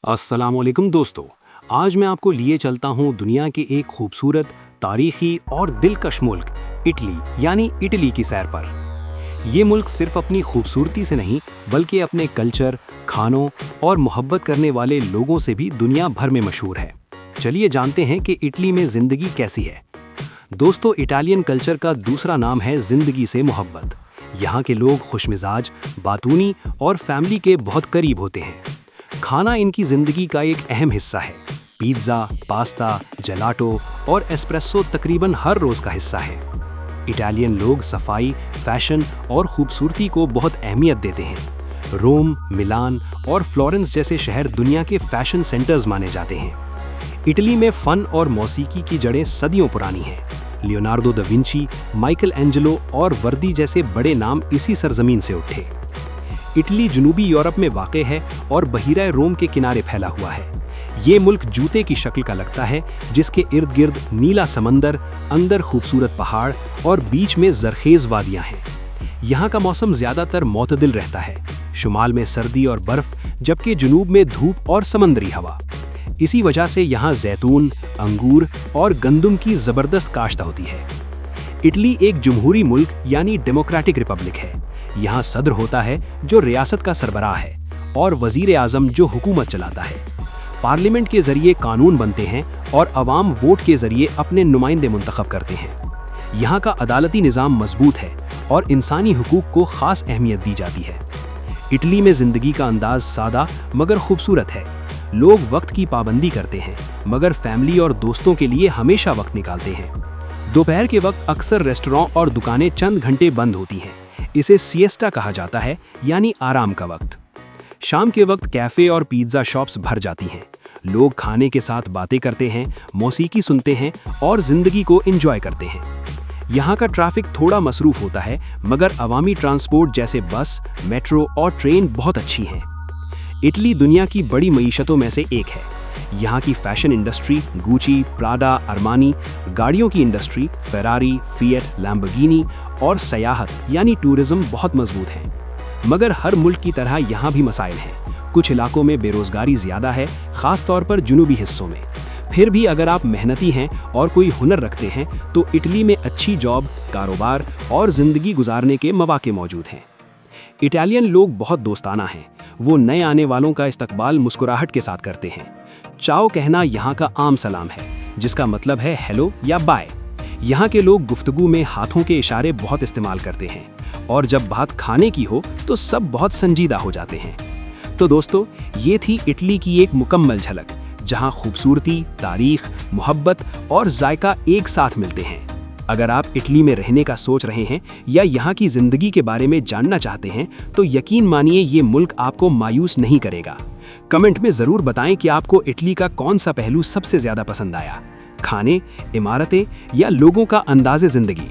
अस्सलामुअलैकुम दोस्तों, आज मैं आपको लिए चलता हूँ दुनिया के एक खूबसूरत, तारीखी और दिलकश मुल्क इटली यानी इटली की सैर पर। ये मुल्क सिर्फ अपनी खूबसूरती से नहीं बल्कि अपने कल्चर, खानों और मोहब्बत करने वाले लोगों से भी दुनिया भर में मशहूर है। चलिए जानते हैं कि इटली में ज़िंदगी कैसी है। दोस्तों, इटालियन कल्चर का दूसरा नाम है ज़िंदगी से मोहब्बत। यहाँ के लोग खुशमिजाज, बातूनी और फैमिली के बहुत करीब होते हैं। खाना इनकी ज़िंदगी का एक अहम हिस्सा है। पिज़्ज़ा, पास्ता, जेलाटो और एस्प्रेसो तकरीबन हर रोज़ का हिस्सा है। इटालियन लोग सफाई, फैशन और खूबसूरती को बहुत अहमियत देते हैं। रोम, मिलान और फ्लोरेंस जैसे शहर दुनिया के फैशन सेंटर्स माने जाते हैं। इटली में फ़न और मौसीकी की जड़ें सदियों पुरानी हैं। Leonardo da Vinci, Michael Angelo और वर्दी जैसे बड़े नाम इसी सरजमीन से उठे। इटली जनूबी यूरोप में वाक़ है और बहीरा रोम के किनारे फैला हुआ है। ये मुल्क जूते की शक्ल का लगता है, जिसके इर्द गिर्द नीला समंदर, अंदर खूबसूरत पहाड़ और बीच में जरखेज वादियाँ हैं। यहाँ का मौसम ज़्यादातर मोतदिल रहता है, शुमाल में सर्दी और बर्फ़, जबकि जुनूब में धूप और समंदरी हवा। इसी वजह से यहाँ जैतून, अंगूर और गंदम की ज़बरदस्त काश्त होती है। इटली एक जमहूरी मुल्क यानी डेमोक्रेटिक रिपब्लिक है। यहाँ सदर होता है जो रियासत का सरबराह है और वज़ीर आज़म जो हुकूमत चलाता है। पार्लियामेंट के ज़रिए कानून बनते हैं और अवाम वोट के ज़रिए अपने नुमाइंदे मुंतखब करते हैं। यहाँ का अदालती निज़ाम मजबूत है और इंसानी हुकूक को ख़ास अहमियत दी जाती है। इटली में ज़िंदगी का अंदाज़ सादा मगर खूबसूरत है। लोग वक्त की पाबंदी करते हैं मगर फैमिली और दोस्तों के लिए हमेशा वक्त निकालते हैं। दोपहर के वक्त अक्सर रेस्टोरेंट और दुकानें चंद घंटे बंद होती हैं। इसे सिएस्टा कहा जाता है यानी आराम का वक्त। शाम के वक्त कैफ़े और पिज़्ज़ा शॉप्स भर जाती हैं। लोग खाने के साथ बातें करते हैं, मौसीकी सुनते हैं और ज़िंदगी को एंजॉय करते हैं। यहाँ का ट्रैफिक थोड़ा मसरूफ़ होता है मगर अवामी ट्रांसपोर्ट जैसे बस, मेट्रो और ट्रेन बहुत अच्छी हैं। इटली दुनिया की बड़ी मईशतों में से एक है। यहाँ की fashion industry Gucci, Prada, Armani, गाड़ियों की इंडस्ट्री फेरारी, फिएट, लैम्बोर्गिनी और सयाहत यानी टूरिज्म बहुत मजबूत है। मगर हर मुल्क की तरह यहाँ भी मसाइल हैं। कुछ इलाकों में बेरोजगारी ज़्यादा है, ख़ास तौर पर जुनूबी हिस्सों में। फिर भी अगर आप मेहनती हैं और कोई हुनर रखते हैं तो इटली में अच्छी जॉब, कारोबार और ज़िंदगी गुजारने के मौके मौजूद हैं। इटालियन लोग बहुत दोस्ताना हैं। वो नए आने वालों का इस्तकबाल मुस्कुराहट के साथ करते हैं। चाओ कहना यहाँ का आम सलाम है, जिसका मतलब है हेलो या बाय। यहाँ के लोग गुफ्तगू में हाथों के इशारे बहुत इस्तेमाल करते हैं और जब बात खाने की हो तो सब बहुत संजीदा हो जाते हैं। तो दोस्तों, ये थी इटली की एक मुकम्मल झलक, जहाँ खूबसूरती, तारीख, मोहब्बत और जायका एक साथ मिलते हैं। अगर आप इटली में रहने का सोच रहे हैं या यहाँ की ज़िंदगी के बारे में जानना चाहते हैं तो यकीन मानिए ये मुल्क आपको मायूस नहीं करेगा। कमेंट में ज़रूर बताएं कि आपको इटली का कौन सा पहलू सबसे ज़्यादा पसंद आया, खाने, इमारतें या लोगों का अंदाज़े ज़िंदगी।